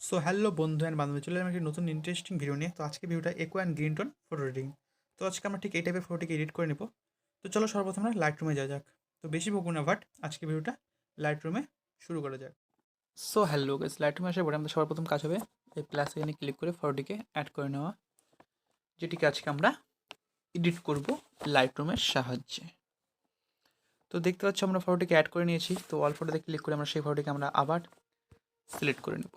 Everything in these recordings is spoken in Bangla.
সো হ্যালো বন্ধু অ্যান্ড বান্ধবী, চলে এলাম একটি নতুন ইন্টারেস্টিং ভিডিও নিয়ে। তো আজকে ভিডিওটা একো and green tone photo editing. তো আজকে আমরা ঠিক এই টাইপের ফটোটিকে এডিট করে নেব। তো চলো সর্বপ্রথম আমরা লাইট রুমে যাওয়া যাক। তো বেশি বকবো না, বাট আজকে ভিডিওটা লাইট রুমে শুরু করা যাক। সো হ্যালো গাইস, লাইট রুমে আসার পরে আমাদের সর্বপ্রথম কাজ হবে এই প্লাস এখানে ক্লিক করে ফটোটিকে অ্যাড করে নেওয়া, যেটিকে আজকে আমরা এডিট করব লাইট রুমের সাহায্যে। তো দেখতে পাচ্ছ আমরা ফটোটিকে অ্যাড করে নিয়েছি। তো অল ফটোতে ক্লিক করে আমরা সেই ফটোটিকে আমরা আবার সিলেক্ট করে নেব।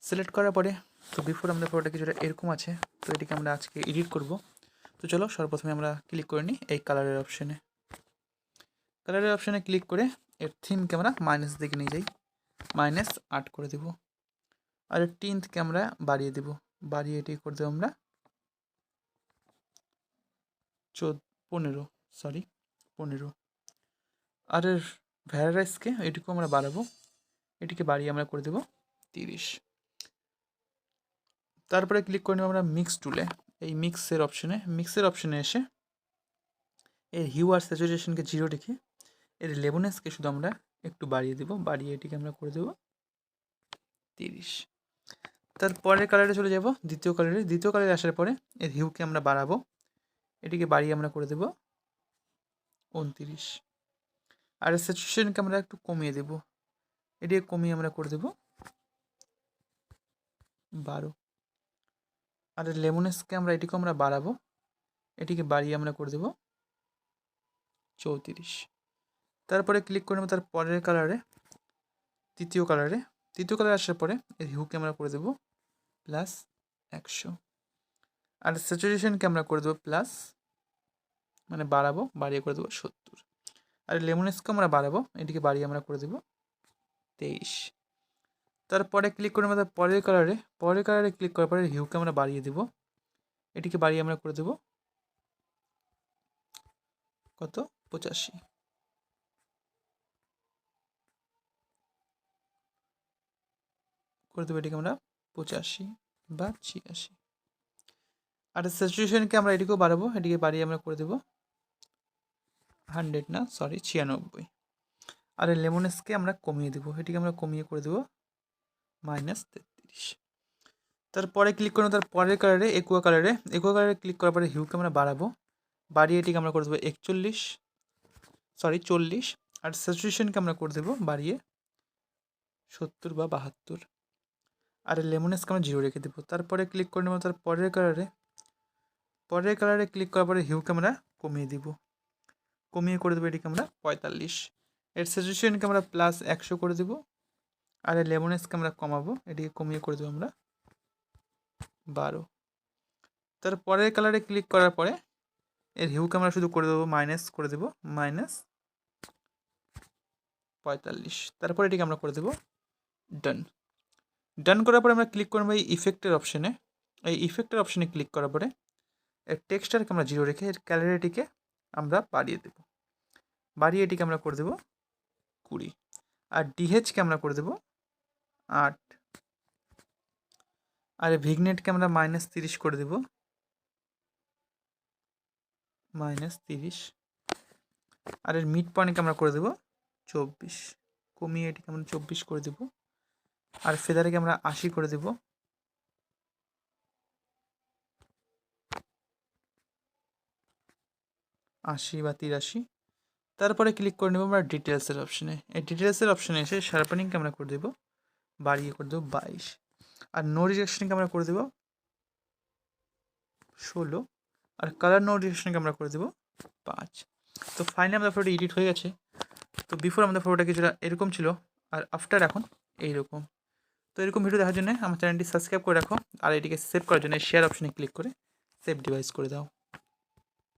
সিলেক্ট করার পরে তো বিফোর আমাদের ফটোটা কিছুটা এরকম আছে, তো এটিকে আমরা আজকে এডিট করব। তো চলো সর্বপ্রথমে আমরা ক্লিক করে নিই এই কালারের অপশানে। কালারের অপশানে ক্লিক করে এর থিমকে আমরা মাইনাস দিকে নিয়ে যাই, -8 করে দেব। আর এর টিন্থকে আমরা বাড়িয়ে দেব, বাড়িয়ে এটি করে দেবো আমরা 15। আর এর ভ্যারাইসকে এটুকু আমরা বাড়াবো, এটিকে বাড়িয়ে আমরা করে দেব 30। তারপরে ক্লিক করে নেব আমরা মিক্স টুলে। এই মিক্সের অপশানে এসে এর হিউ আর স্যাচুরেশনকে 0 রেখে এর লেবনেসকে শুধু আমরা একটু বাড়িয়ে দেব, বাড়িয়ে এটিকে আমরা করে দেব 30। তারপরের কালারে চলে যাব দ্বিতীয় কালারে আসার পরে এর হিউকে আমরা বাড়াবো, এটিকে বাড়িয়ে আমরা করে দেব 29। আর স্যাচুরেশনকে আমরা একটু কমিয়ে দেব, এটিকে কমিয়ে আমরা করে দেব 12। আর লেমনেসকে এটিকে আমরা বাড়াবো, এটিকে বাড়িয়ে আমরা করে দেব 34। তারপরে ক্লিক করে নেব তার পরের কালারে, তৃতীয় কালারে আসার পরে এর হিউকে আমরা করে দেব +100। আর স্যাচুরেশনকে আমরা করে দেবো প্লাস, মানে বাড়াবো, বাড়িয়ে করে দেবো 70। আর লেমনেসকে আমরা বাড়াবো, এটিকে বাড়িয়ে আমরা করে দেবো 23। তারপরে ক্লিক করে আমাদের পরের কালারে ক্লিক করার পরে হিউকে আমরা বাড়িয়ে দেবো, এটিকে বাড়িয়ে আমরা করে দেবো কত 85 করে দেবো, এটিকে আমরা 85 বা 86। আর স্যাচুরেশনকে আমরা এটিকেও বাড়াবো, এটিকে বাড়িয়ে আমরা করে দেবো 96। আর লেমনেসকে আমরা কমিয়ে দেবো, এটিকে আমরা কমিয়ে করে দেবো -33। তারপরে ক্লিক করবো তার পরের কালারে একুয়া কালারে ক্লিক করার পরে হিউকে আমরা বাড়াবো, বাড়িয়ে এটিকে আমরা করে দেবো 40। আর স্যাচুরেশনকে আমরা করে দেবো বাড়িয়ে 70 বা 72। আর লেমনেসকে আমরা 0 রেখে দেবো। তারপরে ক্লিক করে নেবো তার পরের কালারে ক্লিক করার পরে হিউকে আমরা কমিয়ে দিব, কমিয়ে করে দেবো এটিকে আমরা 45। এর স্যাচুরেশনকে আমরা +100 করে দেবো। আর লেমনেসকে আমরা কমাবো, এটিকে কমিয়ে করে দেবো আমরা 12। তার পরের কালারে ক্লিক করার পরে এর হিউকে আমরা শুধু করে দেবো মাইনাস করে দেবো -45। তারপরে এটিকে আমরা করে দেবো ডান করার পরে আমরা ক্লিক করবো এই ইফেক্টের অপশানে ক্লিক করার পরে এর টেক্সচারকে আমরা 0 রেখে এর ক্যালারিটিকে আমরা বাড়িয়ে দেব, বাড়িয়ে এটিকে আমরা করে দেবো 20। আর ডিএইচকে আমরা করে দেবো 8। আর ভিগনেটকে আমরা -30 করে দেবো, -30। আর এর মিড পয়েন্টকে আমরা করে দেবো 24, কমিয়ে এটিকে আমরা 24 করে দেবো। আর ফেদারকে আমরা 80 করে দেবো, 80 বা 83। তারপরে ক্লিক করে নেবো আমরা ডিটেলসের অপশানে। এই ডিটেলসের অপশানে এসে শার্পেনিংকে আমরা করে দেবো, বাড়িয়ে করে দেবো 22। আর নো রিজেকশনকে আমরা করে দেবো 16। আর কালার নো রিজেকশনকে আমরা করে দেবো 5। তো ফাইনালি আমাদের ফটোটা এডিট হয়ে গেছে। তো বিফোর আমাদের ফটোটা কিছুটা এরকম ছিল, আর আফটার এখন এইরকম। তো এরকম ভিডিও দেখার জন্য আমার চ্যানেলটি সাবস্ক্রাইব করে রাখো, আর এটিকে সেভ করার জন্য শেয়ার অপশানে ক্লিক করে সেভ ডিভাইস করে দাও।